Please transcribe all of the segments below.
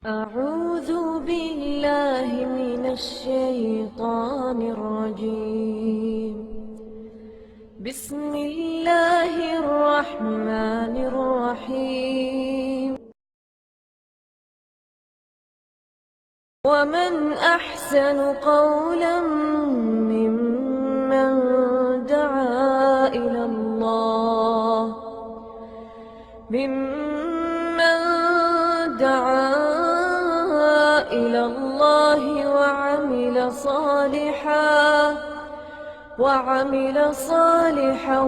أعوذ بالله من الشيطان الرجيم. بسم الله الرحمن الرحيم. ومن أحسن قولا ممن دعا إلى الله وعمل صالحا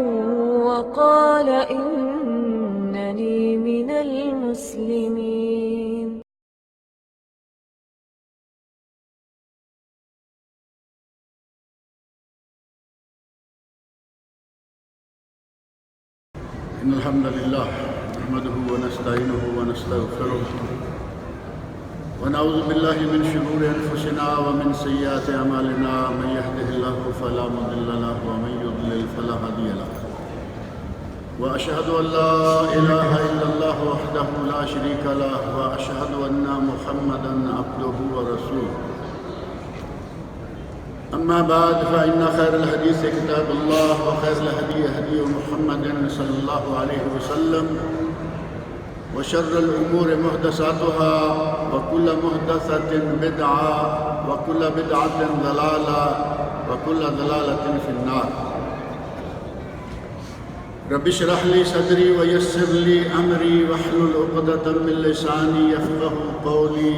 وقال إنني من المسلمين. إن الحمد لله نحمده ونستعينه ونستغفره ونعوذ بالله من شرور أنفسنا ومن سيئات أعمالنا. من يهده الله فلا مضل له ومن يضلل فلا هادي له. وأشهد أن لا إله إلا الله وحده لا شريك له وأشهد أن محمدا عبده ورسوله. أما بعد فإن خير الحديث كتاب الله وخير الهدي هدي محمد صلى الله عليه وسلم وشر الأمور محدثاتها وكل محدثة بدعة وكل بدعة ضلالة وكل ضلالة في النار. رب اشرح لي صدري ويسر لي أمري واحلل عقدة من لساني يفقهوا قولي.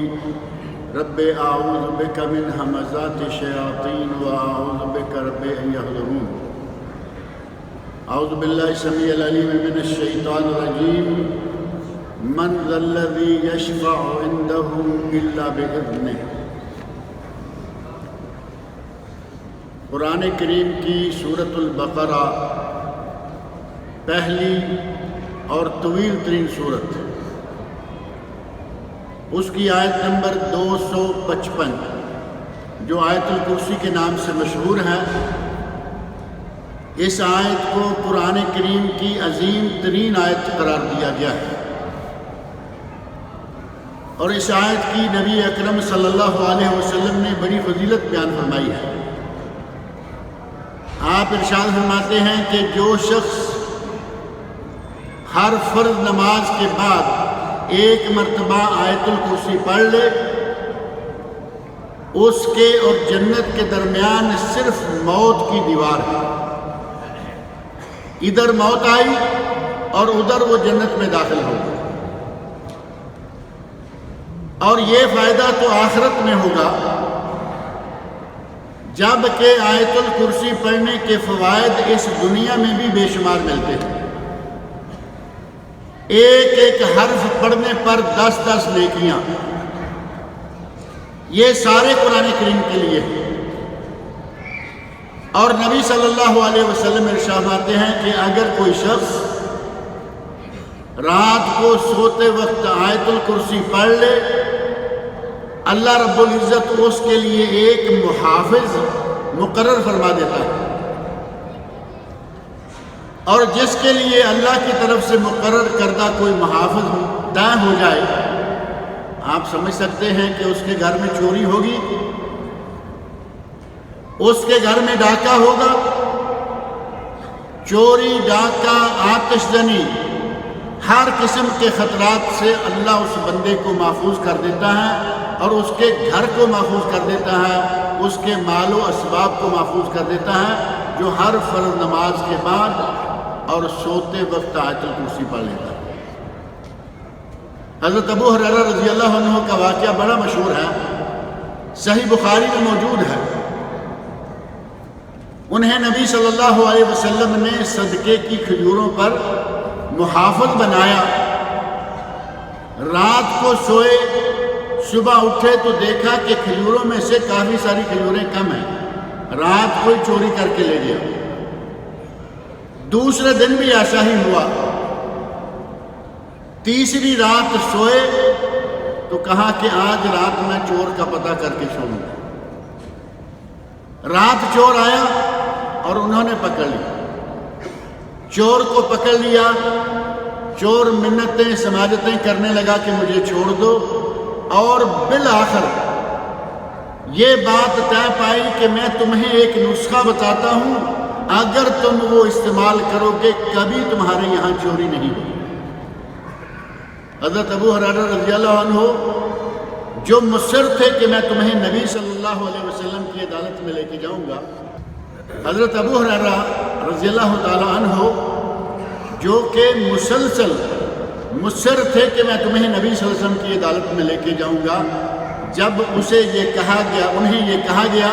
رب أعوذ بك من همزات الشياطين وأعوذ بك رب أن يحضرون. أعوذ بالله السميع العليم من الشيطان الرجيم. من ذا الذي يشفع عنده إلا بإذنه. قرآن کریم کی سورۃ البقرہ پہلی اور طویل ترین سورت، اس کی آیت نمبر 255 جو آیت الکرسی کے نام سے مشہور ہے، اس آیت کو قرآن کریم کی عظیم ترین آیت قرار دیا گیا ہے، اور اس آیت کی نبی اکرم صلی اللہ علیہ وسلم نے بڑی فضیلت بیان فرمائی ہے۔ آپ ارشاد فرماتے ہیں کہ جو شخص ہر فرض نماز کے بعد ایک مرتبہ آیت الکرسی پڑھ لے، اس کے اور جنت کے درمیان صرف موت کی دیوار ہے۔ ادھر موت آئی اور ادھر وہ جنت میں داخل ہو گئے، اور یہ فائدہ تو آخرت میں ہوگا جب کہ آیت الکرسی پڑھنے کے فوائد اس دنیا میں بھی بے شمار ملتے ہیں۔ ایک ایک حرف پڑھنے پر 10 نیکیاں، یہ سارے قرآن کریم کے لیے ہیں۔ اور نبی صلی اللہ علیہ وسلم ارشاد فرماتے ہیں کہ اگر کوئی شخص رات کو سوتے وقت آیت الکرسی پڑھ لے، اللہ رب العزت اس کے لیے ایک محافظ مقرر فرما دیتا ہے، اور جس کے لیے اللہ کی طرف سے مقرر کردہ کوئی محافظ طے ہو جائے، آپ سمجھ سکتے ہیں کہ اس کے گھر میں چوری ہوگی، اس کے گھر میں ڈاکہ ہوگا، چوری، ڈاکہ، آتش زنی، ہر قسم کے خطرات سے اللہ اس بندے کو محفوظ کر دیتا ہے، اور اس کے گھر کو محفوظ کر دیتا ہے، اس کے مال و اسباب کو محفوظ کر دیتا ہے، جو ہر فرض نماز کے بعد اور سوتے وقت آیت الکرسی پڑھ لیتا ہے۔ حضرت ابو ہریرہ رضی اللہ عنہ کا واقعہ بڑا مشہور ہے، صحیح بخاری میں موجود ہے۔ انہیں نبی صلی اللہ علیہ وسلم نے صدقے کی کھجوروں پر محافظ بنایا۔ رات کو سوئے، صبح اٹھے تو دیکھا کہ کھجوروں میں سے کافی ساری کھجوریں کم ہیں، رات کو ہی چوری کر کے لے گیا۔ دوسرے دن بھی ایسا ہی ہوا۔ تیسری رات سوئے تو کہا کہ آج رات میں چور کا پتہ کر کے سوؤں گا۔ رات چور آیا اور انہوں نے پکڑ لیا، چور کو پکڑ لیا، چور منتیں سماجتیں کرنے لگا کہ مجھے چھوڑ دو، اور بالآخر یہ بات طے پائی کہ میں تمہیں ایک نسخہ بتاتا ہوں، اگر تم وہ استعمال کرو گے کبھی تمہارے یہاں چوری نہیں ہوگی۔ حضرت ابو ہریرہ رضی اللہ عنہ جو مصر تھے کہ میں تمہیں نبی صلی اللہ علیہ وسلم کی عدالت میں لے کے جاؤں گا، حضرت ابو ہریرہ رضی اللہ تعالی عنہ جو کہ مسلسل مصر تھے کہ میں تمہیں نبی صلی اللہ علیہ وسلم کی عدالت میں لے کے جاؤں گا، جب اسے یہ کہا گیا، انہیں یہ کہا گیا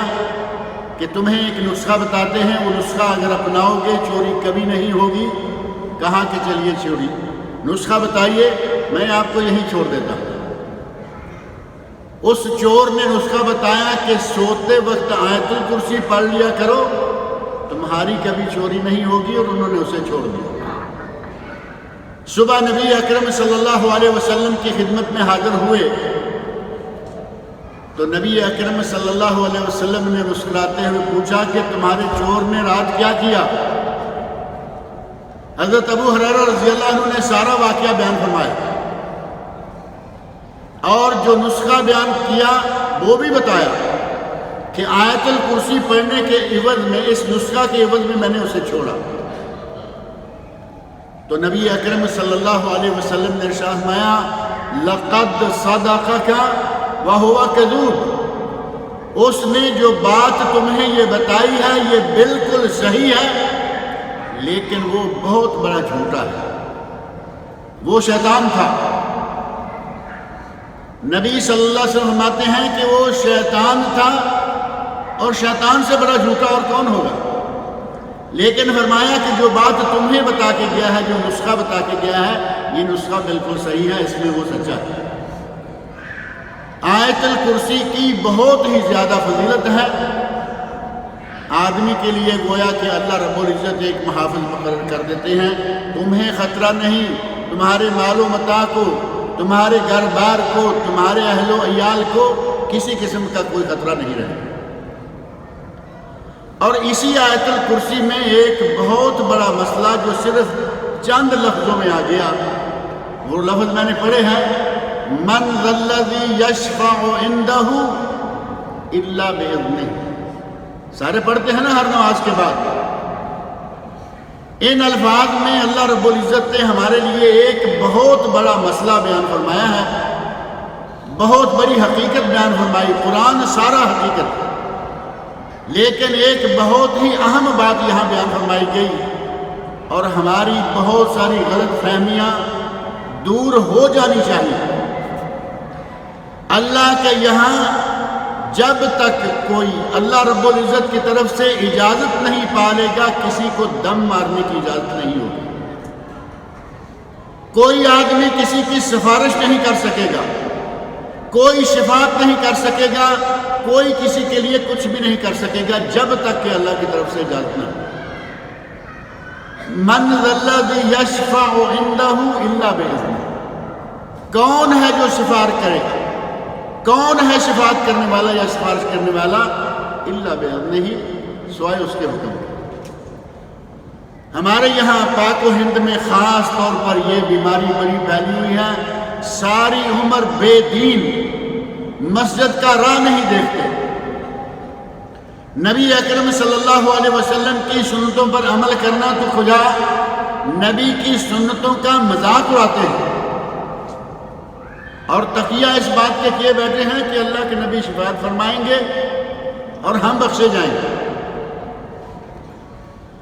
کہ تمہیں ایک نسخہ بتاتے ہیں، وہ نسخہ اگر اپناؤ گے چوری کبھی نہیں ہوگی، کہا کہ چلیے چوری نسخہ بتائیے، میں آپ کو یہیں چھوڑ دیتا ہوں۔ اس چور نے نسخہ بتایا کہ سوتے وقت آیت الکرسی پڑھ لیا کرو، تمہاری کبھی چوری نہیں ہوگی، اور انہوں نے اسے چھوڑ دیا۔ صبح نبی اکرم صلی اللہ علیہ وسلم کی خدمت میں حاضر ہوئے تو نبی اکرم صلی اللہ علیہ وسلم نے مسکراتے ہوئے پوچھا کہ تمہارے چور نے رات کیا کیا؟ حضرت ابو ہریرہ رضی اللہ عنہ نے سارا واقعہ بیان فرمایا اور جو نسخہ بیان کیا وہ بھی بتایا کہ آیت الکرسی پڑھنے کے عوض میں، اس نسخہ کے عوض میں نے اسے چھوڑا۔ تو نبی اکرم صلی اللہ علیہ وسلم نے ارشاد فرمایا لقد صدقک وہو کذوب، اس نے جو بات تمہیں یہ بتائی ہے یہ بالکل صحیح ہے، لیکن وہ بہت بڑا جھوٹا ہے، وہ شیطان تھا۔ نبی صلی اللہ علیہ وسلم فرماتے ہیں کہ وہ شیطان تھا، اور شیطان سے بڑا جھوٹا اور کون ہوگا؟ لیکن فرمایا کہ جو بات تمہیں بتا کے گیا ہے، جو نسخہ بتا کے گیا ہے، یہ نسخہ بالکل صحیح ہے، اس میں وہ سچا ہے۔ آیت الکرسی کی بہت ہی زیادہ فضیلت ہے، آدمی کے لیے گویا کہ اللہ رب العزت ایک محافظ مقرر کر دیتے ہیں، تمہیں خطرہ نہیں، تمہارے مال و متاع کو، تمہارے گھر بار کو، تمہارے اہل و عیال کو کسی قسم کا کوئی خطرہ نہیں رہے۔ اور اسی آیت الکرسی میں ایک بہت بڑا مسئلہ جو صرف چند لفظوں میں آ گیا، وہ لفظ میں نے پڑھے ہیں، من ذا الذی یشفع عندہ الا باذنہ، سارے پڑھتے ہیں نا ہر نماز کے بعد۔ ان الفاظ میں اللہ رب العزت نے ہمارے لیے ایک بہت بڑا مسئلہ بیان فرمایا ہے، بہت بڑی حقیقت بیان فرمائی۔ قرآن سارا حقیقت ہے، لیکن ایک بہت ہی اہم بات یہاں بیان فرمائی گئی، اور ہماری بہت ساری غلط فہمیاں دور ہو جانی چاہیے۔ اللہ کے یہاں جب تک کوئی اللہ رب العزت کی طرف سے اجازت نہیں پالے گا، کسی کو دم مارنے کی اجازت نہیں ہوگی۔ کوئی آدمی کسی کی سفارش نہیں کر سکے گا، کوئی شفاعت نہیں کر سکے گا، کوئی کسی کے لیے کچھ بھی نہیں کر سکے گا جب تک کہ اللہ کی طرف سے اجازت نہ ہو۔ من ذا الذی یشفع عندہ الا باذنہ، کون ہے جو سفارش کرے گا، کون ہے شفاعت کرنے والا یا سفارش کرنے والا؟ الا باذنہ، سوائے اس کے حکم کے۔ ہمارے یہاں پاک و ہند میں خاص طور پر یہ بیماری بڑی پھیلی ہوئی ہے، ساری عمر بے دین مسجد کا راہ نہیں دیکھتے، نبی اکرم صلی اللہ علیہ وسلم کی سنتوں پر عمل کرنا تو خدا نبی کی سنتوں کا مذاق اڑاتے ہیں، اور تقیہ اس بات کے کیے بیٹھے ہیں کہ اللہ کے نبی شفاعت فرمائیں گے اور ہم بخشے جائیں گے۔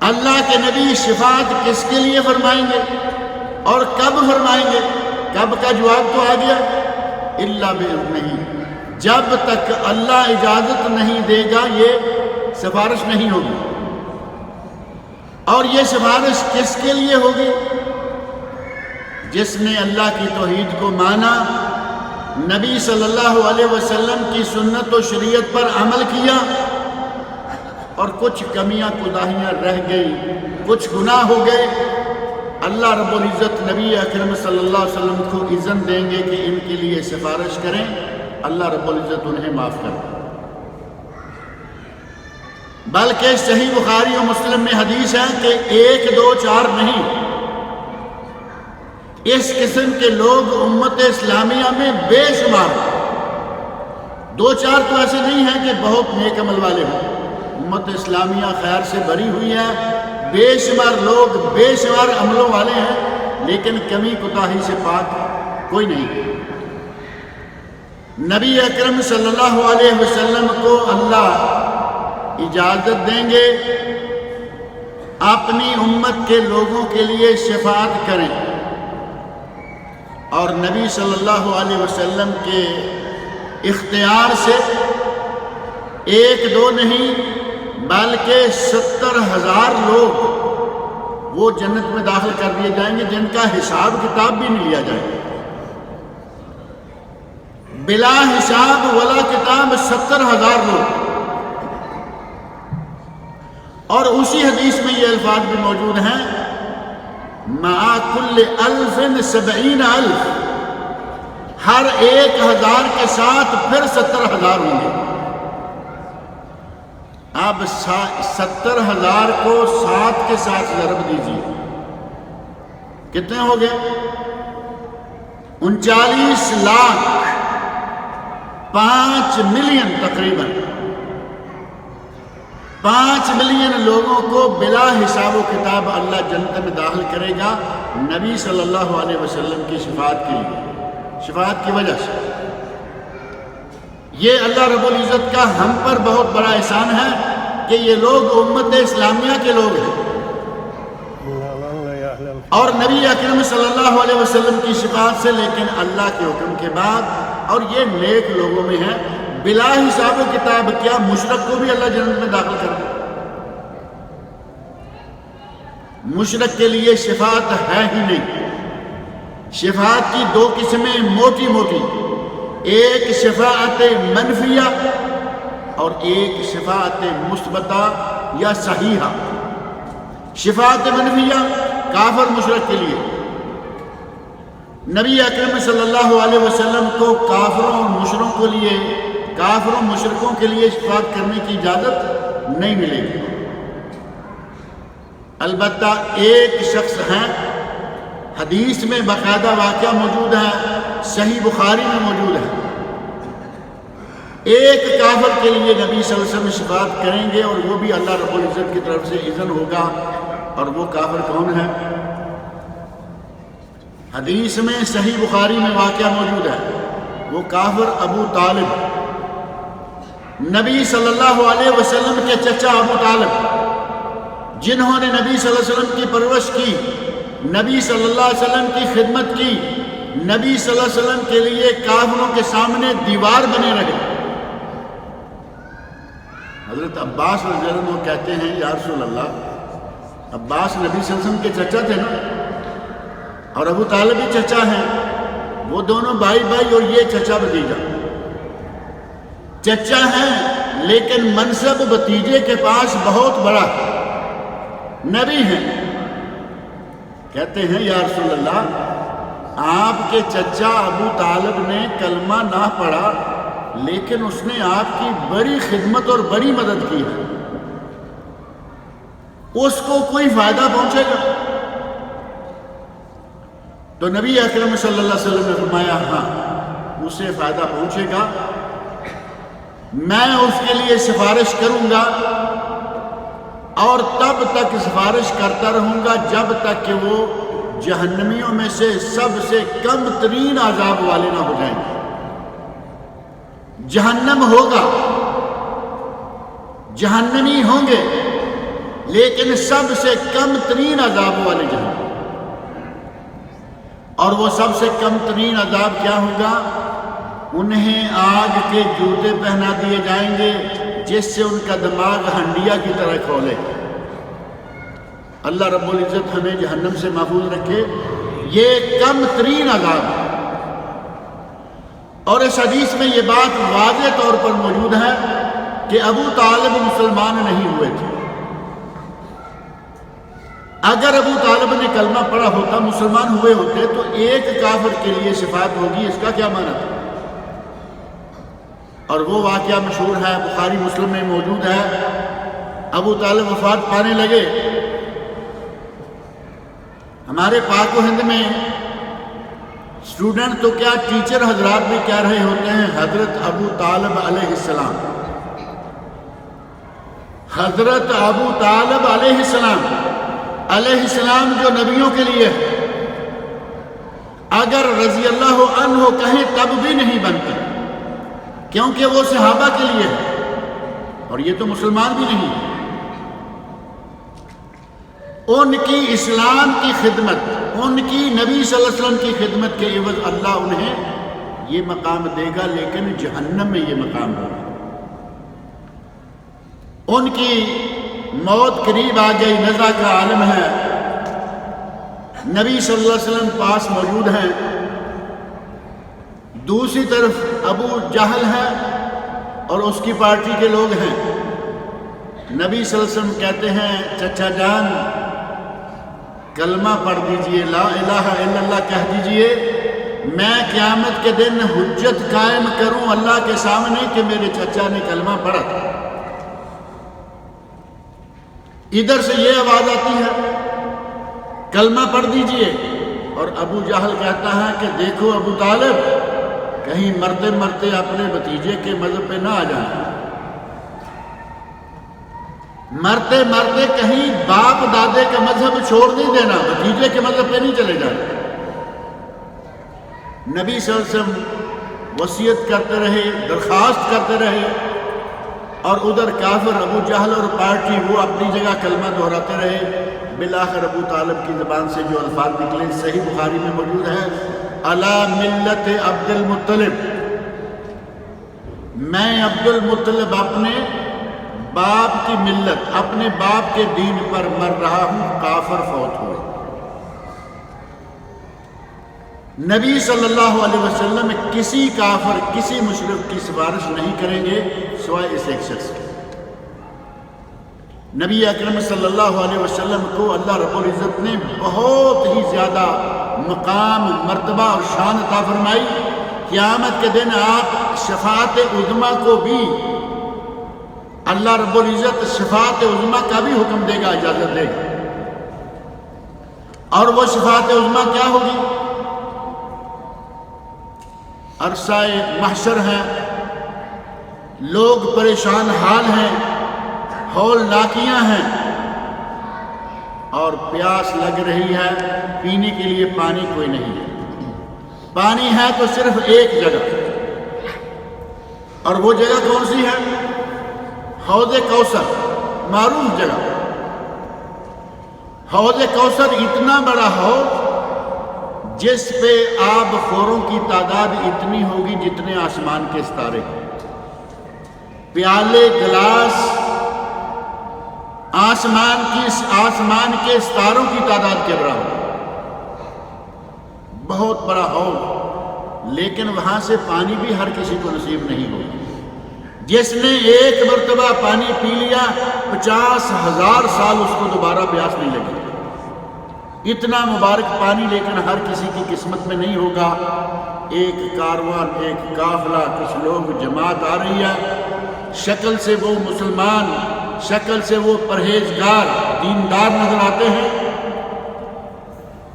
اللہ کے نبی شفاعت کس کے لیے فرمائیں گے اور کب فرمائیں گے؟ کب کا جواب تو آ گیا، الا باذنہ، جب تک اللہ اجازت نہیں دے گا یہ سفارش نہیں ہوگی۔ اور یہ سفارش کس کے لیے ہوگی؟ جس نے اللہ کی توحید کو مانا، نبی صلی اللہ علیہ وسلم کی سنت و شریعت پر عمل کیا، اور کچھ کمیاں کوتاہیاں رہ گئی، کچھ گناہ ہو گئے، اللہ رب العزت نبی اکرم صلی اللہ علیہ وسلم کو اذن دیں گے کہ ان کے لیے سفارش کریں، اللہ رب العزت انہیں معاف کر دیں۔ بلکہ صحیح بخاری و مسلم میں حدیث ہے کہ 1 2 4 نہیں، اس قسم کے لوگ امت اسلامیہ میں بے شمار ہیں۔ دو چار تو ایسے نہیں ہیں کہ بہت نیک عمل والے ہوں، امت اسلامیہ خیر سے بھری ہوئی ہے، بے شمار لوگ بے شمار عملوں والے ہیں، لیکن کمی کوتاہی سے پاک کوئی نہیں۔ نبی اکرم صلی اللہ علیہ وسلم کو اللہ اجازت دیں گے اپنی امت کے لوگوں کے لیے شفاعت کریں، اور نبی صلی اللہ علیہ وسلم کے اختیار سے ایک دو نہیں بلکہ 70,000 لوگ وہ جنت میں داخل کر دیے جائیں گے جن کا حساب کتاب بھی نہیں لیا جائے گا، بلا حساب ولا کتاب 70,000 لوگ۔ اور اسی حدیث میں یہ الفاظ بھی موجود ہیں، مع کل 1070,000، ہر 1,000 کے ساتھ پھر 70,000 ہوں گے۔ اب 70,000 کو 7 کے ساتھ ضرب دیجیے، کتنے ہو گئے؟ 39 لاکھ 5 ملین، تقریباً 5 ملین لوگوں کو بلا حساب و کتاب اللہ جنت میں داخل کرے گا، نبی صلی اللہ علیہ وسلم کی شفاعت کے لیے، شفاعت کی وجہ سے۔ یہ اللہ رب العزت کا ہم پر بہت بڑا احسان ہے کہ یہ لوگ امت اسلامیہ کے لوگ ہیں، اور نبی اکرم صلی اللہ علیہ وسلم کی شفاعت سے، لیکن اللہ کے حکم کے بعد، اور یہ نیک لوگوں میں ہے، بلا حساب و کتاب۔ کیا مشرک کو بھی اللہ جنت میں داخل کر دے؟ مشرک کے لیے شفاعت ہے ہی نہیں۔ شفاعت کی دو قسمیں موٹی موٹی، ایک شفاعت منفیہ اور ایک شفاعت مثبتہ یا صحیحہ۔ شفاعت منفیہ کافر مشرک کے لیے، نبی اکرم صلی اللہ علیہ وسلم کو کافروں اور مشرکوں کے لیے شفاعت کرنے کی اجازت نہیں ملے گی۔ البتہ ایک شخص ہیں، حدیث میں باقاعدہ واقعہ موجود ہے، صحیح بخاری میں موجود ہے، ایک کافر کے لیے نبی صلی اللہ علیہ وسلم شفاعت کریں گے، اور وہ بھی اللہ رب العزت کی طرف سے اذن ہوگا، اور وہ کافر کون ہے؟ حدیث میں صحیح بخاری میں واقعہ موجود ہے، وہ کافر ابو طالب، نبی صلی اللہ علیہ وسلم کے چچا ابو طالب، جنہوں نے نبی صلی اللہ علیہ وسلم کی پرورش کی، نبی صلی اللہ علیہ وسلم کی خدمت کی، نبی صلی اللہ علیہ وسلم کے لیے کافروں کے سامنے دیوار بنے رہے۔ حضرت عباس رضی اللہ عنہ کہتے ہیں، یا رسول اللہ، عباس نبی صلی اللہ علیہ وسلم کے چچا تھے نا، اور ابو طالب بھی چچا ہیں، وہ دونوں بھائی بھائی، اور یہ چچا بھتیجا، چچا ہیں لیکن منصب بھتیجے کے پاس بہت بڑا ہے، نبی ہیں۔ کہتے ہیں یا رسول اللہ، آپ کے چچا ابو طالب نے کلمہ نہ پڑھا، لیکن اس نے آپ کی بڑی خدمت اور بڑی مدد کی ہے، اس کو کوئی فائدہ پہنچے گا؟ تو نبی اکرم صلی اللہ علیہ وسلم نے فرمایا، ہاں اسے فائدہ پہنچے گا، میں اس کے لیے سفارش کروں گا، اور تب تک سفارش کرتا رہوں گا جب تک کہ وہ جہنمیوں میں سے سب سے کم ترین عذاب والے نہ ہو جائیں گے۔ جہنم ہوگا، جہنمی ہوں گے، لیکن سب سے کم ترین عذاب والے جہنم، اور وہ سب سے کم ترین عذاب کیا ہوگا؟ انہیں آگ کے جوتے پہنا دیے جائیں گے جس سے ان کا دماغ ہنڈیا کی طرح کھولے۔ اللہ رب العزت ہمیں جہنم سے محفوظ رکھے۔ یہ کم ترین عذاب ہے، اور اس حدیث میں یہ بات واضح طور پر موجود ہے کہ ابو طالب مسلمان نہیں ہوئے تھے۔ اگر ابو طالب نے کلمہ پڑھا ہوتا، مسلمان ہوئے ہوتے، تو ایک کافر کے لیے شفاعت ہوگی، اس کا کیا معنی تھا؟ اور وہ واقعہ مشہور ہے، بخاری مسلم میں موجود ہے، ابو طالب وفات پانے لگے۔ ہمارے پاک و ہند میں اسٹوڈنٹ تو کیا ٹیچر حضرات بھی کہہ رہے ہوتے ہیں حضرت ابو طالب علیہ السلام، حضرت ابو طالب علیہ السلام جو نبیوں کے لیے ہے، اگر رضی اللہ عنہ کہیں تب بھی نہیں بنتے، کیونکہ وہ صحابہ کے لیے ہے اور یہ تو مسلمان بھی نہیں ہے۔ ان کی اسلام کی خدمت، ان کی نبی صلی اللہ علیہ وسلم کی خدمت کے عوض اللہ انہیں یہ مقام دے گا، لیکن جہنم میں یہ مقام ہوگا۔ ان کی موت قریب آ گئی، نزع کا عالم ہے، نبی صلی اللہ علیہ وسلم پاس موجود ہیں، دوسری طرف ابو جہل ہے اور اس کی پارٹی کے لوگ ہیں۔ نبی صلی اللہ علیہ وسلم کہتے ہیں چچا جان کلمہ پڑھ دیجئے، لا الہ الا اللہ کہہ دیجئے، میں قیامت کے دن حجت قائم کروں اللہ کے سامنے کہ میرے چچا نے کلمہ پڑھا تھا۔ ادھر سے یہ آواز آتی ہے کلمہ پڑھ دیجئے، اور ابو جہل کہتا ہے کہ دیکھو ابو طالب کہیں مرتے مرتے اپنے بھتیجے کے مذہب پہ نہ آ جائیں، مرتے مرتے کہیں باپ دادے کا مذہب چھوڑ نہیں دینا، بھتیجے کے مذہب پہ نہیں چلے جانا۔ نبی صلی اللہ علیہ وسلم وصیت کرتے رہے، درخواست کرتے رہے، اور ادھر کافر ابو جہل اور پارٹی وہ اپنی جگہ کلمہ دہراتے رہے۔ بالآخر ابو طالب کی زبان سے جو الفاظ نکلے صحیح بخاری میں موجود ہے، علی ملت عبد المطلب، میں عبد المطلب اپنے باپ کی ملت، اپنے باپ کے دین پر مر رہا ہوں، کافر فوت ہوئے۔ نبی صلی اللہ علیہ وسلم کسی کافر، کسی مشرک کی سفارش نہیں کریں گے سوائے اس ایک شخص کے۔ نبی اکرم صلی اللہ علیہ وسلم کو اللہ رب العزت نے بہت ہی زیادہ مقام، مرتبہ اور شان عطا فرمائی۔ قیامت کے دن آپ شفاعت عظمیٰ کو بھی اللہ رب العزت شفاعت عظمیٰ کا بھی حکم دے گا، اجازت دے گا۔ اور وہ شفاعت عظمیٰ کیا ہوگی؟ عرصہ محشر ہے، لوگ پریشان حال ہیں، ہول ناکیاں ہیں، اور پیاس لگ رہی ہے، پینے کے لیے پانی کوئی نہیں ہے، پانی ہے تو صرف ایک جگہ، اور وہ جگہ کون سی ہے؟ حوض کوثر، معروف جگہ۔ حوض کوثر اتنا بڑا حوض جس پہ آب خوروں کی تعداد اتنی ہوگی جتنے آسمان کے ستارے، پیالے گلاس آسمان کے ستاروں کی تعداد کے برابر، بہت بڑا حوض، لیکن وہاں سے پانی بھی ہر کسی کو نصیب نہیں ہوگا۔ جس نے ایک مرتبہ پانی پی لیا 50,000 سال اس کو دوبارہ پیاس نہیں لگے، اتنا مبارک پانی، لیکن ہر کسی کی قسمت میں نہیں ہوگا۔ ایک کاروان، ایک قافلہ، کچھ لوگ جماعت آ رہی ہے، شکل سے وہ مسلمان، شکل سے وہ پرہیزگار، دیندار نظر آتے ہیں۔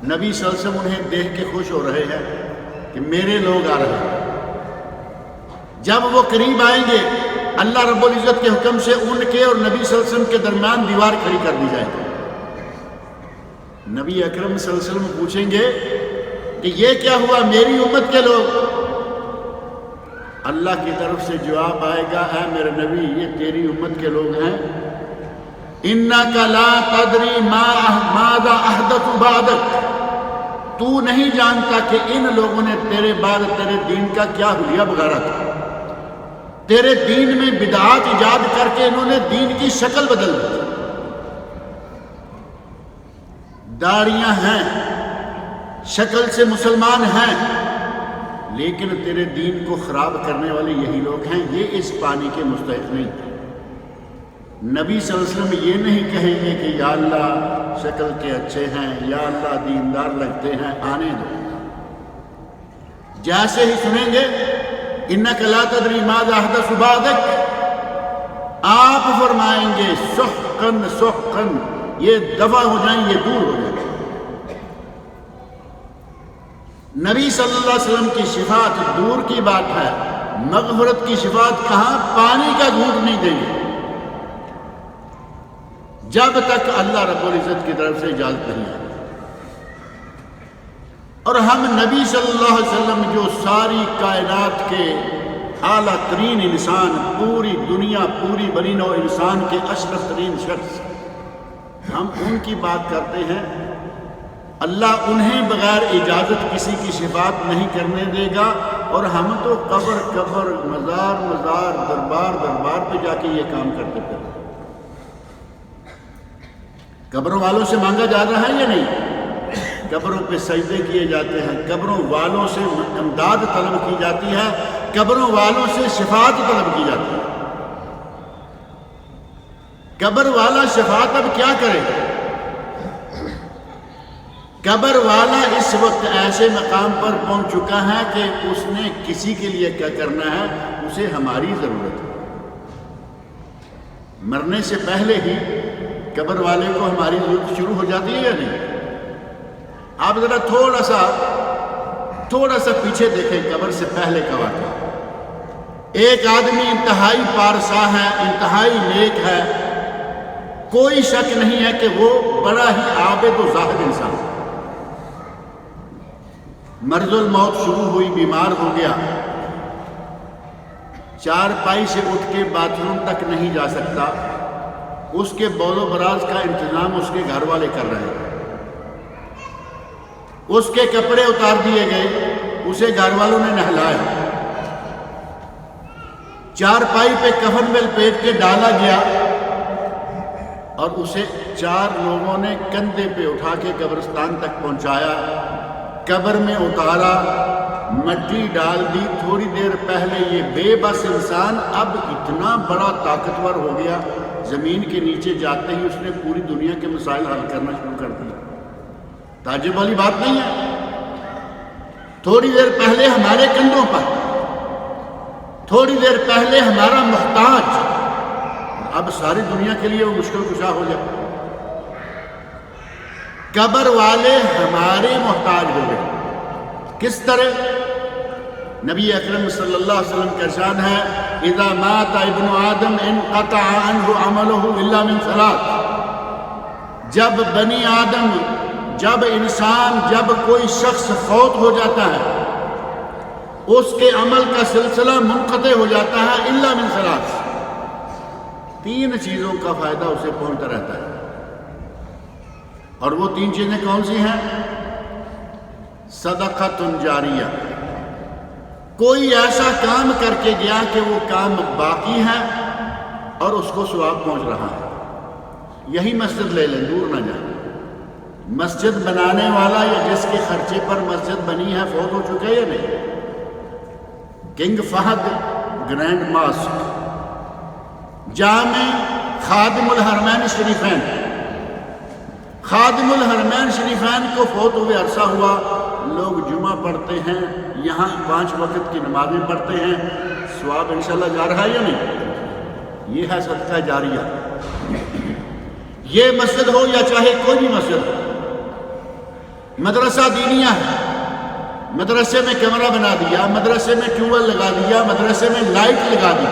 نبی صلی اللہ علیہ وسلم انہیں دیکھ کے خوش ہو رہے ہیں کہ میرے لوگ آ رہے ہیں۔ جب وہ قریب آئیں گے اللہ رب العزت کے حکم سے ان کے اور نبی صلی اللہ علیہ وسلم کے درمیان دیوار کھڑی کر دی جائے گی۔ نبی اکرم صلی اللہ علیہ وسلم پوچھیں گے کہ یہ کیا ہوا میری امت کے لوگ؟ اللہ کی طرف سے جواب آئے گا، اے میرے نبی یہ تیری امت کے لوگ ہیں، اِنَّكَ لَا تَدْرِي مَاذَا أَحْدَثُ بَعْدَكَ، تو نہیں جانتا کہ ان لوگوں نے تیرے بعد تیرے دین کا کیا حلیہ بگاڑا تھا، تیرے دین میں بدعات ایجاد کر کے انہوں نے دین کی شکل بدل دی۔ داڑیاں ہیں، شکل سے مسلمان ہیں، لیکن تیرے دین کو خراب کرنے والے یہی لوگ ہیں، یہ اس پانی کے مستحق نہیں۔ نبی صلی اللہ علیہ وسلم یہ نہیں کہیں گے کہ یا اللہ شکل کے اچھے ہیں، یا اللہ دیندار لگتے ہیں، آنے دو۔ جیسے ہی سنیں گے اِنَّكَ لَا تَدْرِي مَاذَا أَحْدَثُ بَعْدَكَ، آپ فرمائیں گے سحقاً سحقاً، یہ دفع ہو جائیں، یہ دور ہو جائیں۔ نبی صلی اللہ علیہ وسلم کی شفاعت دور کی بات ہے، مغفرت کی شفاعت کہاں، پانی کا گھونٹ نہیں دیں گے جب تک اللہ رب العزت کی طرف سے اجازت نہیں آئی۔ اور ہم نبی صلی اللہ علیہ وسلم جو ساری کائنات کے اعلیٰ ترین انسان، پوری دنیا، پوری بنی نوع انسان کے اشرف ترین شخص، ہم ان کی بات کرتے ہیں۔ اللہ انہیں بغیر اجازت کسی کی شفاعت نہیں کرنے دے گا، اور ہم تو قبر قبر، مزار مزار، دربار دربار پہ جا کے یہ کام کرتے پھر۔ قبروں والوں سے مانگا جا رہا ہے یا نہیں؟ قبروں پہ سجدے کیے جاتے ہیں، قبروں والوں سے امداد طلب کی جاتی ہے، قبروں والوں سے شفاعت طلب کی جاتی ہے۔ قبر والا شفاعت اب کیا کرے؟ قبر والا اس وقت ایسے مقام پر پہنچ چکا ہے کہ اس نے کسی کے لیے کیا کرنا ہے، اسے ہماری ضرورت ہے۔ مرنے سے پہلے ہی قبر والے کو ہماری ضرورت شروع ہو جاتی ہے یا نہیں؟ آپ ذرا تھوڑا سا پیچھے دیکھیں، قبر سے پہلے کا واقعہ۔ ایک آدمی انتہائی پارسا ہے، انتہائی نیک ہے، کوئی شک نہیں ہے کہ وہ بڑا ہی عابد و زاہد انسان ہے۔ مرض الموت شروع ہوئی، بیمار ہو گیا، چارپائی سے اٹھ کے باتھ روم تک نہیں جا سکتا، اس کے بول و براز کا انتظام اس کے گھر والے کر رہے ہیں، اس کے کپڑے اتار دیے گئے، اسے گھر والوں نے نہلایا، چارپائی پہ کفن میں لپیٹ کے ڈالا گیا، اور اسے 4 لوگوں نے کندھے پہ اٹھا کے قبرستان تک پہنچایا، قبر میں اتارا، مٹی ڈال دی۔ تھوڑی دیر پہلے یہ بے بس انسان اب اتنا بڑا طاقتور ہو گیا، زمین کے نیچے جاتے ہی اس نے پوری دنیا کے مسائل حل کرنا شروع کر دیا۔ تعجب والی بات نہیں ہے؟ تھوڑی دیر پہلے ہمارے کندھوں پر، تھوڑی دیر پہلے ہمارا محتاج، اب ساری دنیا کے لیے وہ مشکل کشا ہو جائے۔ قبر والے ہمارے محتاج ہو گئے۔ کس طرح؟ نبی اکرم صلی اللہ علیہ وسلم کا ارشاد ہے، اذا مات ابن آدم انقطع عنہ عملہ الا من 3۔ جب بنی آدم، جب انسان، جب کوئی شخص فوت ہو جاتا ہے، اس کے عمل کا سلسلہ منقطع ہو جاتا ہے، الا من 3۔ 3 چیزوں کا فائدہ اسے پہنچتا رہتا ہے، اور وہ 3 چیزیں کون سی ہیں؟ صدقۃ جاریہ، کوئی ایسا کام کر کے گیا کہ وہ کام باقی ہے اور اس کو ثواب پہنچ رہا ہے۔ یہی مسجد لے لیں، دور نہ جائیں۔ مسجد بنانے والا یا جس کے خرچے پر مسجد بنی ہے فوت ہو چکا ہے یا نہیں؟ کنگ فہد گرینڈ ماسک، جامع خادم الحرمین شریفین، خادم الحرمین شریفین کو فوت ہوئے عرصہ ہوا، لوگ جمعہ پڑھتے ہیں، یہاں 5 وقت کی نمازیں پڑھتے ہیں، ثواب انشاءاللہ جا رہا ہے یا نہیں؟ یہ ہے صدقہ جاریہ۔ یہ مسجد ہو یا چاہے کوئی بھی مسجد ہو، مدرسہ دینیہ ہے، مدرسے میں کمرہ بنا دیا، مدرسے میں ٹیوب ویل لگا دیا، مدرسے میں لائٹ لگا دی،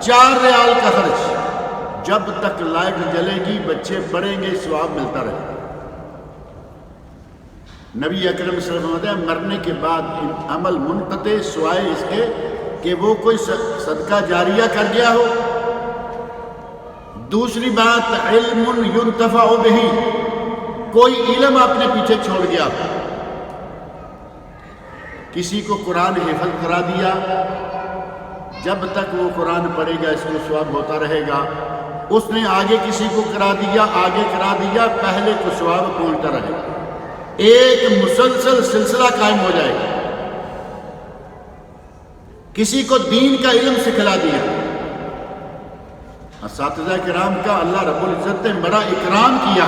4 ریال کا خرچ، جب تک لائٹ جلے گی بچے پڑھیں گے، ثواب ملتا رہے گا۔ نبی اکرم صلی اللہ علیہ وسلم مرنے کے بعد عمل منقطع سوائے اس کے کہ وہ کوئی صدقہ جاریہ کر گیا ہو۔ دوسری بات، علم ينتفع به، کوئی علم اپنے پیچھے چھوڑ گیا، کسی کو قرآن حفظ کرا دیا، جب تک وہ قرآن پڑھے گا اس کو ثواب ہوتا رہے گا۔ اس نے آگے کسی کو کرا دیا، آگے کرا دیا، پہلے کو ثواب پہنچتا رہے گا، ایک مسلسل سلسلہ قائم ہو جائے گا۔ کسی کو دین کا علم سکھلا دیا، اساتذہ کرام کا اللہ رب العزت نے بڑا اکرام کیا،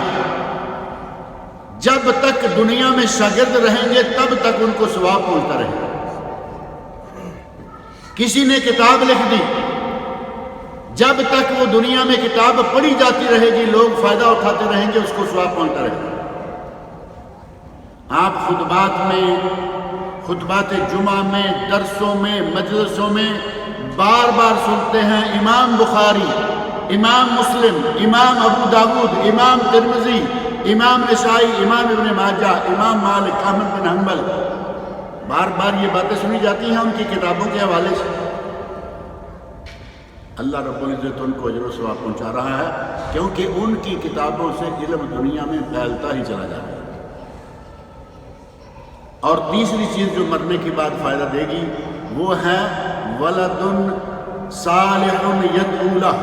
جب تک دنیا میں شاگرد رہیں گے تب تک ان کو ثواب پہنچتا رہے گا۔ کسی نے کتاب لکھ دی، جب تک وہ دنیا میں کتاب پڑھی جاتی رہے گی، لوگ فائدہ اٹھاتے رہیں گے، اس کو ثواب پہنچتا رہے گا۔ آپ خطبات میں خطبات جمعہ میں، درسوں میں، مجلسوں میں بار بار سنتے ہیں امام بخاری، امام مسلم، امام ابو داود، امام ترمذی، امام نسائی، امام ابن ماجہ، امام مالک، احمد بن حنبل، بار بار یہ باتیں سنی جاتی ہیں ان کی کتابوں کے حوالے سے۔ اللہ رب العزت ان کو اجر و ثواب پہنچا رہا ہے، کیونکہ ان کی کتابوں سے علم دنیا میں پھیلتا ہی چلا جا رہا ہے۔ اور تیسری چیز جو مرنے کے بعد فائدہ دے گی وہ ہے ولد صالح یدعو لہ،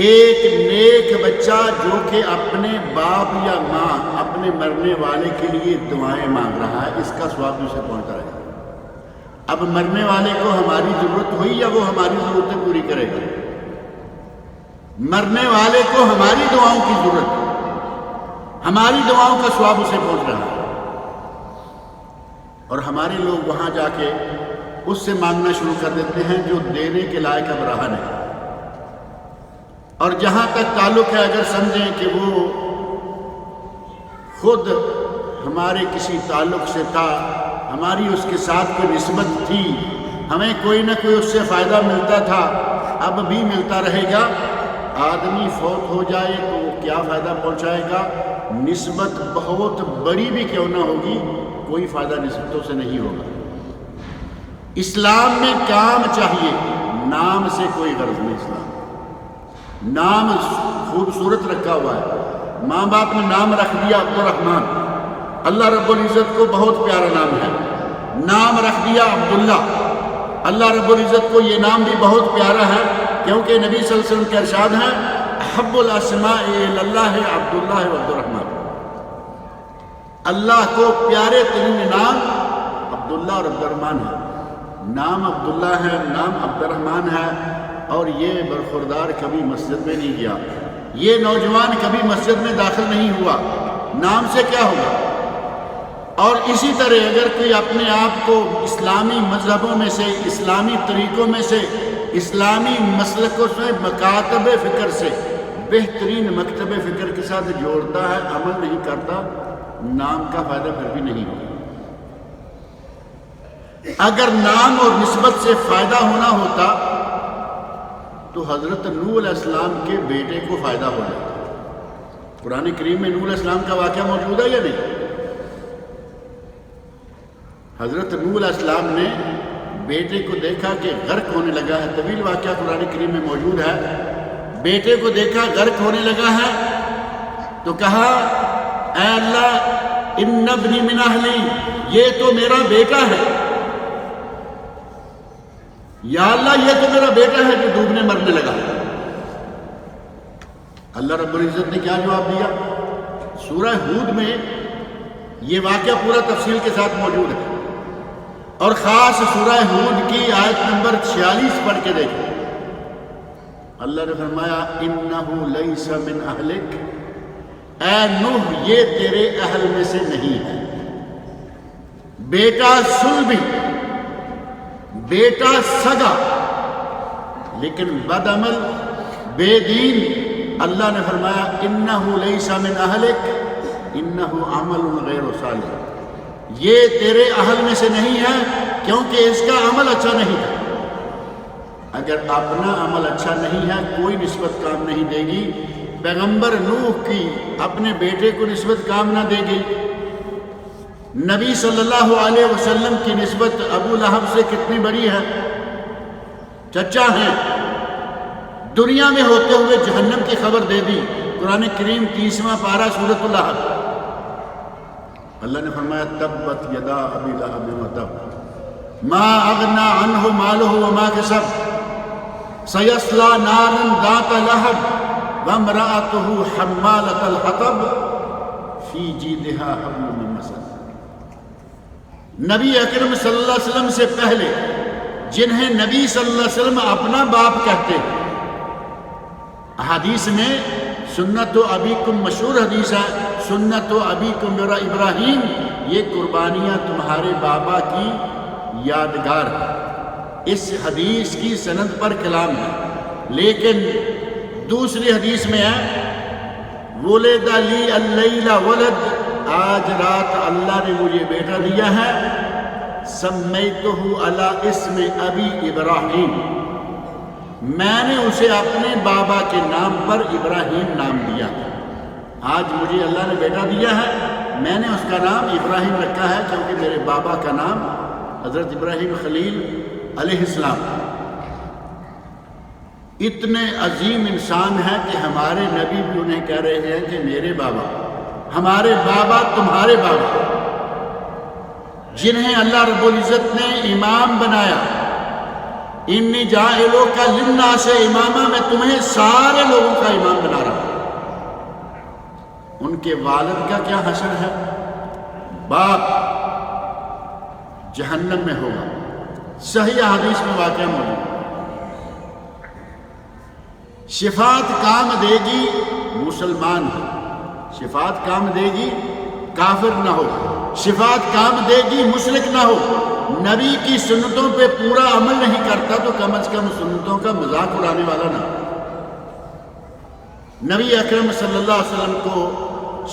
ایک نیک بچہ جو کہ اپنے باپ یا ماں، اپنے مرنے والے کے لیے دعائیں مانگ رہا ہے، اس کا ثواب اسے پہنچتا رہے گا۔ اب مرنے والے کو ہماری ضرورت ہوئی یا وہ ہماری ضرورتیں پوری کرے گا؟ مرنے والے کو ہماری دعاؤں کی ضرورت ہے، ہماری دعاؤں کا ثواب اسے پہنچ رہا ہے، اور ہمارے لوگ وہاں جا کے اس سے مانگنا شروع کر دیتے ہیں جو دینے کے لائق اب رہا نہیں۔ اور جہاں تک تعلق ہے، اگر سمجھیں کہ وہ خود ہمارے کسی تعلق سے تھا، ہماری اس کے ساتھ کوئی نسبت تھی، ہمیں کوئی نہ کوئی اس سے فائدہ ملتا تھا، اب بھی ملتا رہے گا۔ آدمی فوت ہو جائے تو وہ کیا فائدہ پہنچائے گا؟ نسبت بہت بڑی بھی کیوں نہ ہوگی، کوئی فائدہ نسبتوں سے نہیں ہوگا۔ اسلام میں کام چاہیے، نام سے کوئی غرض نہیں۔ اسلام نام خوبصورت رکھا ہوا ہے، ماں باپ نے نام رکھ دیا عبد الرحمن، اللہ رب العزت کو بہت پیارا نام ہے، نام رکھ دیا عبداللہ، اللہ رب العزت کو یہ نام بھی بہت پیارا ہے، کیونکہ نبی صلی اللہ علیہ وسلم کے ارشاد ہے احب الاسماء الی اللہ عبداللہ و عبد الرحمن، اللہ کو پیارے ترین نام عبداللہ اور عبد الرحمن ہے۔ نام عبداللہ ہے، نام عبد الرحمن ہے، اور یہ برخوردار کبھی مسجد میں نہیں گیا، یہ نوجوان کبھی مسجد میں داخل نہیں ہوا، نام سے کیا ہوگا؟ اور اسی طرح اگر کوئی اپنے آپ کو اسلامی مذہبوں میں سے، اسلامی طریقوں میں سے، اسلامی مسلکوں سے، مکاتب فکر سے، بہترین مکتب فکر کے ساتھ جوڑتا ہے، عمل نہیں کرتا، نام کا فائدہ پھر بھی نہیں ہوگا۔ اگر نام اور نسبت سے فائدہ ہونا ہوتا تو حضرت نوح علیہ السلام کے بیٹے کو فائدہ ہو جاتا۔ قرآن کریم میں نوح علیہ السلام کا واقعہ موجود ہے یا نہیں؟ حضرت نوح علیہ السلام نے بیٹے کو دیکھا کہ غرق ہونے لگا ہے، طویل واقعہ قرآن کریم میں موجود ہے، بیٹے کو دیکھا غرق ہونے لگا ہے تو کہا اے اللہ ان ابنی من اہلی، یہ تو میرا بیٹا ہے، یا اللہ یہ تو میرا بیٹا ہے جو ڈوبنے مرنے لگا۔ اللہ رب العزت نے کیا جواب دیا؟ سورہ ہود میں یہ واقعہ پورا تفصیل کے ساتھ موجود ہے، اور خاص سورہ ہود کی آیت نمبر 46 پڑھ کے دیکھیں۔ اللہ نے فرمایا انہ لیس من اہلک، اے نوح یہ تیرے اہل میں سے نہیں ہے، بیٹا صلبی، بیٹا سگا، لیکن بد عمل، بے دین۔ اللہ نے فرمایا انہ لیس من اہلک انہ عمل غیر صالح، یہ تیرے اہل میں سے نہیں ہے کیونکہ اس کا عمل اچھا نہیں تھا۔ اگر اپنا عمل اچھا نہیں ہے کوئی نسبت کام نہیں دے گی۔ پیغمبر نوح کی اپنے بیٹے کو نسبت کام نہ دے گی، نبی صلی اللہ علیہ وسلم کی نسبت ابو لہب سے کتنی بڑی ہے، چچا ہیں، دنیا میں ہوتے ہوئے جہنم کی خبر دے دی۔ قرآن کریم 30واں پارہ سورۃ اللہب، اللہ نے فرمایا تبت یدا ابی لہب وتب ما اغنی عنہ مالہ وما کسب سیصلی نارا ذات لہب وامرأتہ حمالۃ الحطب فی جیدہا حبل من مسد۔ نبی اکرم صلی اللہ علیہ وسلم سے پہلے جنہیں نبی صلی اللہ علیہ وسلم اپنا باپ کہتے ہیں، احادیث میں سنت و ابیکم مشہور حدیث ہے، سنت و ابیکم ابراہیم، یہ قربانیاں تمہارے بابا کی یادگار ہے۔ اس حدیث کی سند پر کلام ہے، لیکن دوسری حدیث میں ہے ولد لی اللیل ولد، آج رات اللہ نے مجھے بیٹا دیا ہے، سمیتہ علی اسم ابی ابراہیم، میں نے اسے اپنے بابا کے نام پر ابراہیم نام دیا۔ آج مجھے اللہ نے بیٹا دیا ہے، میں نے اس کا نام ابراہیم رکھا ہے کیونکہ میرے بابا کا نام حضرت ابراہیم خلیل علیہ السلام۔ اتنے عظیم انسان ہیں کہ ہمارے نبی بھی انہیں کہہ رہے ہیں کہ میرے بابا، ہمارے بابا تمہارے بابا، جنہیں اللہ رب العزت نے امام بنایا۔ انی جاعلک للناس امامہ، میں تمہیں سارے لوگوں کا امام بنا رہا ہوں۔ ان کے والد کا کیا حشر ہے؟ باپ جہنم میں ہوگا، صحیح حدیث میں واقعہ موجود۔ شفاعت کام دے گی مسلمان ہو، شفاعت کام دے گی کافر نہ ہو، شفاعت کام دے گی مشرک نہ ہو۔ نبی کی سنتوں پہ پورا عمل نہیں کرتا تو کم از کم سنتوں کا مذاق اڑانے والا نہ۔ نبی اکرم صلی اللہ علیہ وسلم کو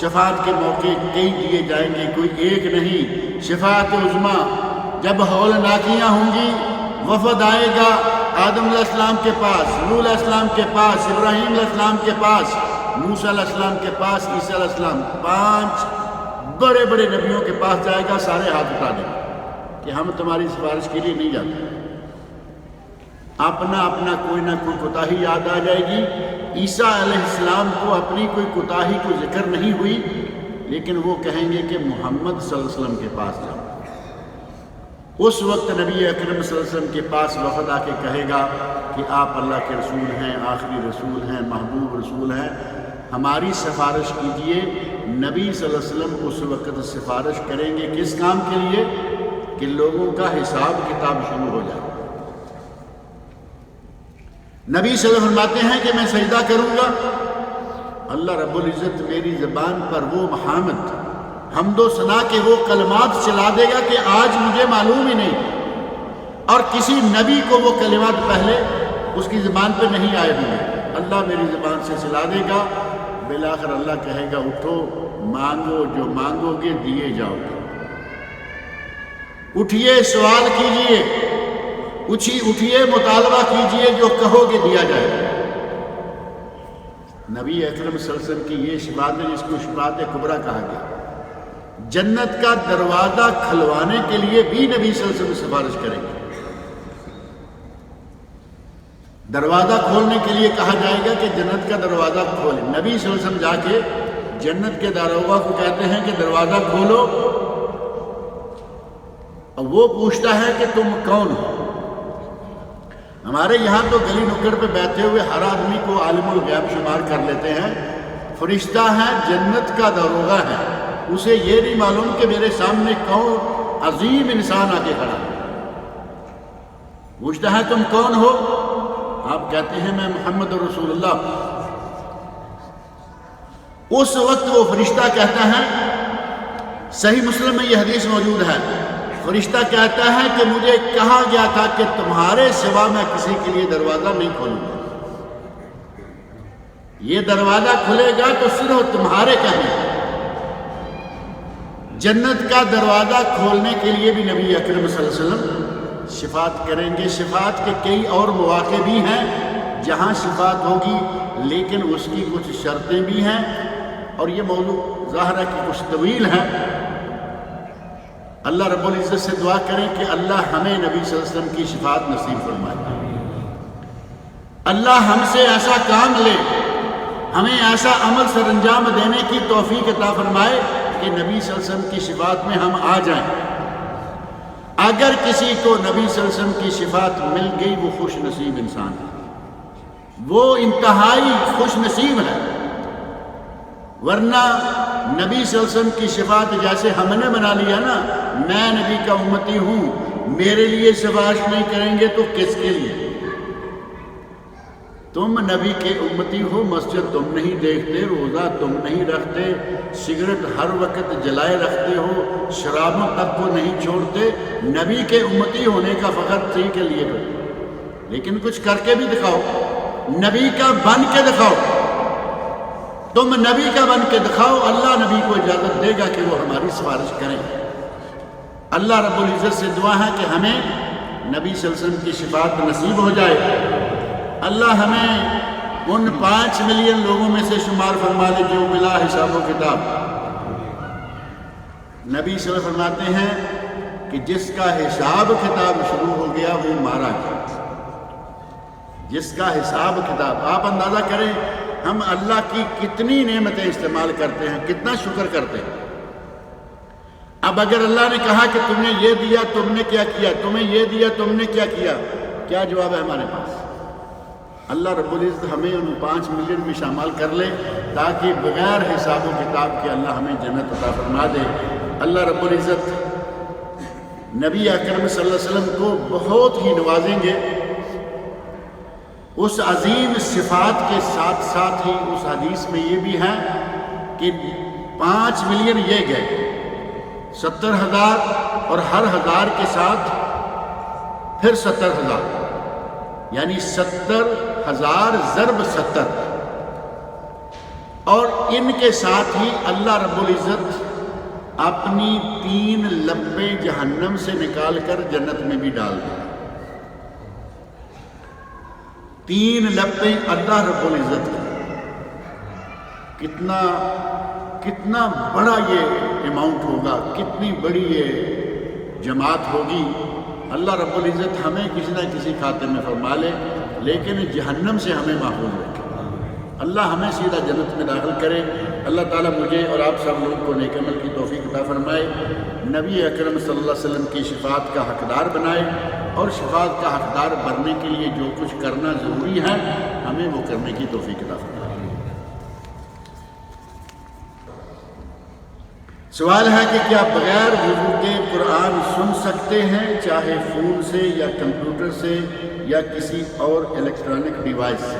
شفاعت کے موقع کئی دیے جائیں گے، کوئی ایک نہیں۔ شفاعت عظمیٰ جب ہول ناکیاں ہوں گی، وفد آئے گا آدم علیہ السلام کے پاس، نوح علیہ السلام کے پاس، ابراہیم علیہ السلام کے پاس، موسیٰ علیہ السلام کے پاس، عیسیٰ علیہ السلام، 5 بڑے بڑے نبیوں کے پاس جائے گا، سارے ہاتھ اٹھا دیں گے کہ ہم تمہاری سفارش کے لیے نہیں جاتے۔ اپنا اپنا کوئی نہ کوئی کوتاہی یاد آ جائے گی۔ عیسیٰ علیہ السلام کو اپنی کوئی کوتاہی کو ذکر نہیں ہوئی، لیکن وہ کہیں گے کہ محمد صلی اللہ علیہ وسلم کے پاس جاؤ۔ اس وقت نبی اکرم صلی اللہ علیہ وسلم کے پاس وفد آ کے کہے گا کہ آپ اللہ کے رسول ہیں، آخری رسول ہیں، محبوب رسول ہیں، ہماری سفارش کیجئے۔ نبی صلی اللہ علیہ وسلم اس وقت سفارش کریں گے کس کام کے لیے؟ کہ لوگوں کا حساب کتاب شروع ہو جائے۔ نبی صلی اللہ علیہ وسلم فرماتے ہیں کہ میں سجدہ کروں گا، اللہ رب العزت میری زبان پر وہ محمد حمد و ثنا کے وہ کلمات چلا دے گا کہ آج مجھے معلوم ہی نہیں، اور کسی نبی کو وہ کلمات پہلے اس کی زبان پہ نہیں آئے ہوئے، اللہ میری زبان سے چلا دے گا۔ بالآخر اللہ کہے گا اٹھو، مانگو، جو مانگو گے دیے جاؤ گے۔ اٹھیے، سوال کیجئے، اٹھیے، مطالبہ کیجئے، جو کہو گے دیا جائے گا۔ نبی اکرم صلی اللہ علیہ وسلم کی یہ شفاعت ہے جس کو شفاعت کبریٰ کہا گیا۔ جنت کا دروازہ کھلوانے کے لیے بھی نبی صلی اللہ علیہ وسلم سفارش کریں گے۔ دروازہ کھولنے کے لیے کہا جائے گا کہ جنت کا دروازہ کھولیں۔ نبی صلی اللہ علیہ وسلم جا کے جنت کے داروغہ کو کہتے ہیں کہ دروازہ کھولو، اور وہ پوچھتا ہے کہ تم کون ہو؟ ہمارے یہاں تو گلی نکڑ پہ بیٹھے ہوئے ہر آدمی کو عالم الغیب شمار کر لیتے ہیں۔ فرشتہ ہے، جنت کا داروغہ ہے، اسے یہ نہیں معلوم کہ میرے سامنے کون عظیم انسان آ کے کھڑا ہے۔ پوچھتا ہے تم کون ہو؟ آپ کہتے ہیں میں محمد رسول اللہ۔ اس وقت وہ فرشتہ کہتا ہے، صحیح مسلم میں یہ حدیث موجود ہے، فرشتہ کہتا ہے کہ مجھے کہا گیا تھا کہ تمہارے سوا میں کسی کے لیے دروازہ نہیں کھولوں گا، یہ دروازہ کھلے گا تو صرف تمہارے کہنے۔ جنت کا دروازہ کھولنے کے لیے بھی نبی اکرم صلی اللہ علیہ وسلم شفاعت کریں گے۔ شفاعت کے کئی اور مواقع بھی ہیں جہاں شفاعت ہوگی، لیکن اس کی کچھ شرطیں بھی ہیں، اور یہ موضوع ظاہر ہے کہ کچھ طویل ہے۔ اللہ رب العزت سے دعا کریں کہ اللہ ہمیں نبی صلی اللہ علیہ وسلم کی شفاعت نصیب فرمائے۔ اللہ ہم سے ایسا کام لے، ہمیں ایسا عمل سر انجام دینے کی توفیق عطا فرمائے کہ نبی صلی اللہ علیہ وسلم کی شفاعت میں ہم آ جائیں۔ اگر کسی کو نبی صلی اللہ علیہ وسلم کی شفاعت مل گئی وہ خوش نصیب انسان ہے، وہ انتہائی خوش نصیب ہے۔ ورنہ نبی صلی اللہ علیہ وسلم کی شفاعت جیسے ہم نے بنا لیا نا، میں نبی کا امتی ہوں، میرے لیے سفارش نہیں کریں گے تو کس کے لیے؟ تم نبی کے امتی ہو، مسجد تم نہیں دیکھتے، روزہ تم نہیں رکھتے، سگریٹ ہر وقت جلائے رکھتے ہو، شرابوں تک کو نہیں چھوڑتے، نبی کے امتی ہونے کا فخر ٹھیک کے لیے کرو، لیکن کچھ کر کے بھی دکھاؤ، نبی کا بن کے دکھاؤ۔ تم نبی کا بن کے دکھاؤ، اللہ نبی کو اجازت دے گا کہ وہ ہماری سفارش کریں۔ اللہ رب العزت سے دعا ہے کہ ہمیں نبی صلی اللہ علیہ وسلم کی شفاعت نصیب ہو جائے. اللہ ہمیں ان 5 ملین لوگوں میں سے شمار فرما دے جو بلا حساب و کتاب. نبی صلی اللہ علیہ وسلم فرماتے ہیں کہ جس کا حساب کتاب شروع ہو گیا وہ مارا گیا. جس کا حساب کتاب، آپ اندازہ کریں ہم اللہ کی کتنی نعمتیں استعمال کرتے ہیں، کتنا شکر کرتے ہیں. اب اگر اللہ نے کہا کہ تم نے یہ دیا، تم نے کیا کیا، تمہیں یہ دیا، تم نے کیا کیا، کیا جواب ہے ہمارے پاس؟ اللہ رب العزت ہمیں ان 5 ملین میں شامل کر لے تاکہ بغیر حساب و کتاب کے اللہ ہمیں جنت عطا فرما دے. اللہ رب العزت نبی اکرم صلی اللہ علیہ وسلم کو بہت ہی نوازیں گے. اس عظیم صفات کے ساتھ ساتھ ہی اس حدیث میں یہ بھی ہے کہ 5 ملین یہ گئے، 70,000 اور ہر 1000 کے ساتھ پھر 70,000، یعنی 70,000 ضرب 70، اور ان کے ساتھ ہی اللہ رب العزت اپنی 3 لپیں جہنم سے نکال کر جنت میں بھی ڈال دیں. 3 لپیں اللہ رب العزت کی، کتنا بڑا یہ اماؤنٹ ہوگا، کتنی بڑی یہ جماعت ہوگی. اللہ رب العزت ہمیں کسی نہ کسی کھاتے میں فرما لے، لیکن جہنم سے ہمیں محفوظ رکھے. اللہ ہمیں سیدھا جنت میں داخل کرے. اللہ تعالیٰ مجھے اور آپ سب لوگ کو نیک عمل کی توفیق عطا فرمائے. نبی اکرم صلی اللہ علیہ وسلم کی شفاعت کا حقدار بنائے، اور شفاعت کا حقدار بننے کے لیے جو کچھ کرنا ضروری ہے ہمیں وہ کرنے کی توفیق عطا فرمائے. سوال ہے کہ کیا بغیر وضو کے قرآن سن سکتے ہیں، چاہے فون سے یا کمپیوٹر سے یا کسی اور الیکٹرانک ڈیوائس سے؟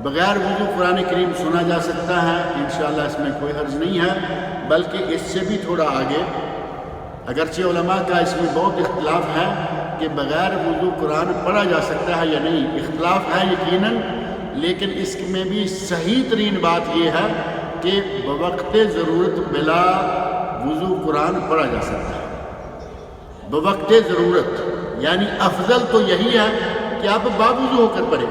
بغیر وضو قرآن کریم سنا جا سکتا ہے، انشاءاللہ اس میں کوئی حرج نہیں ہے، بلکہ اس سے بھی تھوڑا آگے. اگرچہ علماء کا اس میں بہت اختلاف ہے کہ بغیر وضو قرآن پڑھا جا سکتا ہے یا نہیں، اختلاف ہے یقیناً، لیکن اس میں بھی صحیح ترین بات یہ ہے کہ بوقت ضرورت بلا وضو قرآن پڑھا جا سکتا ہے. بوقت ضرورت یعنی افضل تو یہی ہے کہ آپ باوضو ہو کر پڑھیں،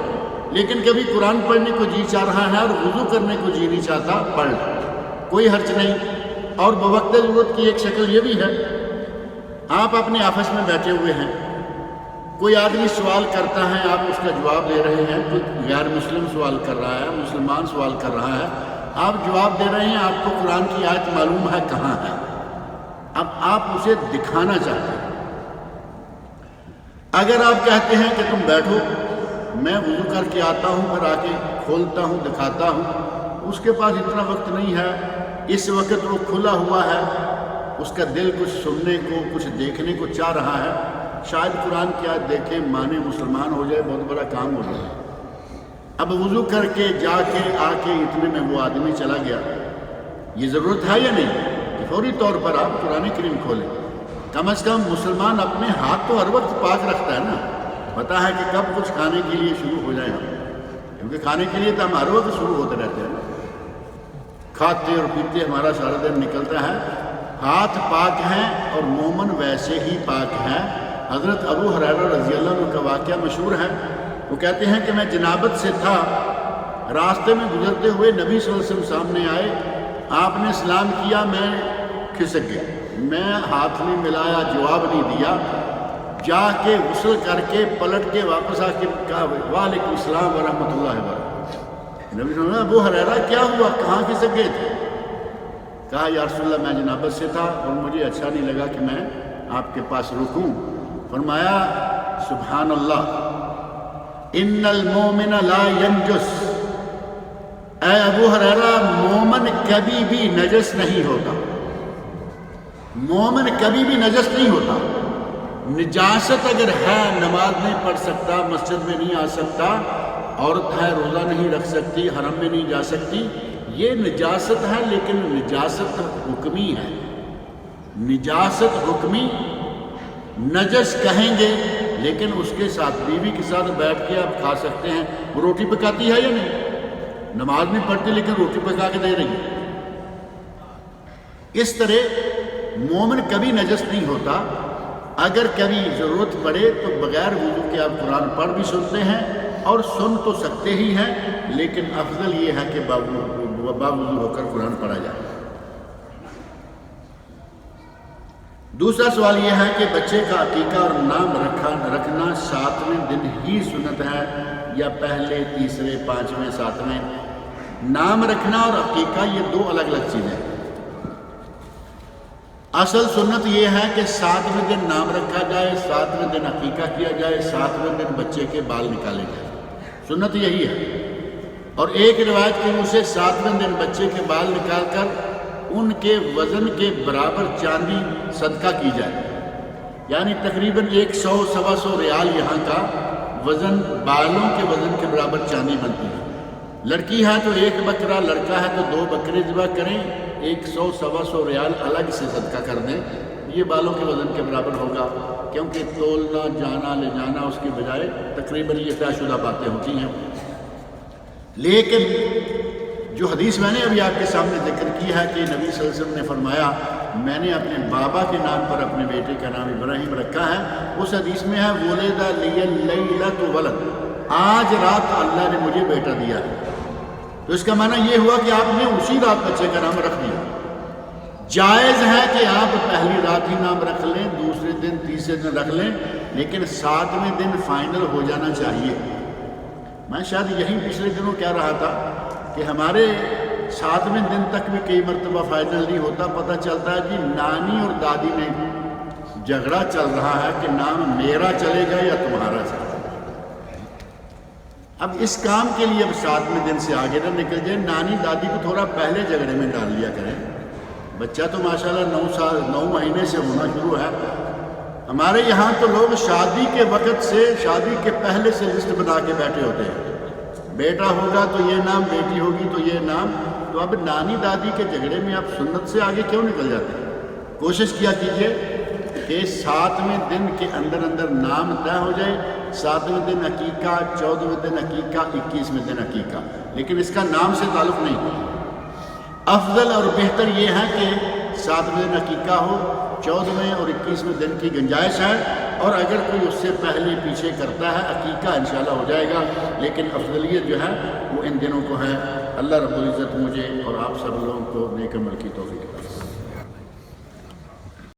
لیکن کبھی قرآن پڑھنے کو جی چاہ رہا ہے اور وضو کرنے کو جی نہیں چاہتا، پڑھ کوئی حرج نہیں. اور بوقت ضرورت کی ایک شکل یہ بھی ہے، آپ اپنے آفس میں بیٹھے ہوئے ہیں، کوئی آدمی سوال کرتا ہے، آپ اس کا جواب دے رہے ہیں، کوئی غیر مسلم سوال کر رہا ہے، مسلمان سوال کر رہا ہے، آپ جواب دے رہے ہیں، آپ کو قرآن کی آیت معلوم ہے کہاں ہے، اب آپ اسے دکھانا چاہتے ہیں. اگر آپ کہتے ہیں کہ تم بیٹھو میں وضو کر کے آتا ہوں، پھر آ کے کھولتا ہوں دکھاتا ہوں، اس کے پاس اتنا وقت نہیں ہے، اس وقت وہ کھلا ہوا ہے، اس کا دل کچھ سننے کو کچھ دیکھنے کو چاہ رہا ہے، شاید قرآن کی آیت دیکھے مانے مسلمان ہو جائے، بہت بڑا کام ہو جائے. اب وضو کر کے جا کے آ کے اتنے میں وہ آدمی چلا گیا، یہ ضرورت ہے یا نہیں کہ فوری طور پر آپ قرآن کریم کھولیں؟ کم از کم مسلمان اپنے ہاتھ تو ہر وقت پاک رکھتا ہے نا، پتہ ہے کہ کب کچھ کھانے کے لیے شروع ہو جائے ہم، کیونکہ کھانے کے لیے تو ہم ہر وقت شروع ہوتے رہتے ہیں، کھاتے اور پیتے ہمارا سارا دن نکلتا ہے. ہاتھ پاک ہیں اور مومن ویسے ہی پاک ہیں. حضرت ابو ہریرہ رضی اللہ عنہ کا واقعہ مشہور ہے، وہ کہتے ہیں کہ میں جنابت سے تھا، راستے میں گزرتے ہوئے نبی صلی اللہ علیہ وسلم سامنے آئے، آپ نے سلام کیا، میں کھسک گیا، میں ہاتھ نہیں ملایا، جواب نہیں دیا، جا کے غسل کر کے پلٹ کے واپس آ کے کہا وعلیکم السلام ورحمۃ اللہ وبرکاتہ. نبی صلی اللہ علیہ وسلم ابو ہریرہ کیا ہوا، کہاں کھسک گئے تھے؟ کہا یا رسول اللہ میں جنابت سے تھا اور مجھے اچھا نہیں لگا کہ میں آپ کے پاس رکوں. فرمایا سبحان اللہ، ان المومن لا ینجس، اے ابو ہریرہ مومن کبھی بھی نجس نہیں ہوتا، مومن کبھی بھی نجس نہیں ہوتا. نجاست اگر ہے نماز نہیں پڑھ سکتا، مسجد میں نہیں آ سکتا، عورت ہے روزہ نہیں رکھ سکتی، حرم میں نہیں جا سکتی، یہ نجاست ہے، لیکن نجاست حکمی ہے. نجاست حکمی، نجس کہیں گے لیکن اس کے ساتھ بیوی کے ساتھ بیٹھ کے آپ کھا سکتے ہیں. وہ روٹی پکاتی ہے یا نہیں؟ نماز نہیں پڑھتی لیکن روٹی پکا کے دے رہی ہے. اس طرح مومن کبھی نجس نہیں ہوتا. اگر کبھی ضرورت پڑے تو بغیر وضو کے آپ قرآن پڑھ بھی سنتے ہیں اور سن تو سکتے ہی ہیں، لیکن افضل یہ ہے کہ باوضو ہو کر قرآن پڑھا جائے. دوسرا سوال یہ ہے کہ بچے کا عقیقہ اور نام رکھنا 7ویں دن ہی سنت ہے یا پہلے، تیسرے، 5ویں، 7ویں؟ نام رکھنا اور عقیقہ یہ دو الگ الگ چیزیں ہیں. اصل سنت یہ ہے کہ 7ویں دن نام رکھا جائے، 7ویں دن عقیقہ کیا جائے، 7ویں دن بچے کے بال نکالے جائے. سنت یہی ہے. اور ایک روایت کے منہ سے 7ویں دن بچے کے بال نکال کر ان کے وزن کے برابر چاندی صدقہ کی جائے. یعنی تقریباً 100-125 ریال یہاں کا وزن، بالوں کے وزن کے برابر چاندی بنتی ہے. لڑکی ہے تو 1 بکرا، لڑکا ہے تو 2 بکرے ذبح کریں، 100-125 ریال الگ سے صدقہ کر دیں. یہ بالوں کے وزن کے برابر ہوگا، کیونکہ تولنا، جانا، لے جانا اس کی بجائے تقریباً یہ طے شدہ باتیں ہوتی ہیں. لیکن جو حدیث میں نے ابھی آپ کے سامنے ذکر کی ہے کہ نبی صلی اللہ علیہ وسلم نے فرمایا میں نے اپنے بابا کے نام پر اپنے بیٹے کا نام ابراہیم رکھا ہے، اس حدیث میں ہے ولد لی اللیلۃ ولد، آج رات اللہ نے مجھے بیٹا دیا ہے. تو اس کا معنی یہ ہوا کہ آپ نے اسی رات بچے کا نام رکھ دیا. جائز ہے کہ آپ پہلی رات ہی نام رکھ لیں، دوسرے دن، تیسرے دن رکھ لیں، لیکن 7ویں دن فائنل ہو جانا چاہیے. میں شاید یہی پچھلے دنوں کہہ رہا تھا کہ ہمارے 7ویں دن تک بھی کئی مرتبہ فائنل نہیں ہوتا. پتہ چلتا ہے کہ نانی اور دادی میں جھگڑا چل رہا ہے کہ نام میرا چلے گا یا تمہارا چلے گا. اب اس کام کے لیے اب 7ویں دن سے آگے نہ نکل جائے. نانی دادی کو تھوڑا پہلے جھگڑے میں ڈال لیا کریں. بچہ تو ماشاءاللہ 9 مہینے سے ہونا شروع ہے. ہمارے یہاں تو لوگ شادی کے وقت سے، شادی کے پہلے سے لسٹ بنا کے بیٹھے ہوتے ہیں. بیٹا ہوگا تو یہ نام، بیٹی ہوگی تو یہ نام. تو اب نانی دادی کے جھگڑے میں آپ سنت سے آگے کیوں نکل جاتے ہیں؟ کوشش کیا کیجئے کہ 7ویں دن کے اندر نام طے ہو جائے. 7ویں دن عقیقہ، 14ویں دن عقیقہ، 21ویں دن عقیقہ، لیکن اس کا نام سے تعلق نہیں. افضل اور بہتر یہ ہے کہ 7ویں دن عقیقہ ہو، 14ویں اور 21ویں دن کی گنجائش ہے. اور اگر کوئی اس سے پہلے پیچھے کرتا ہے عقیقہ انشاءاللہ ہو جائے گا، لیکن افضلیت جو ہے وہ ان دنوں کو ہے. اللہ رب العزت مجھے اور آپ سب لوگوں کو نیک عمل کی توفیق دے.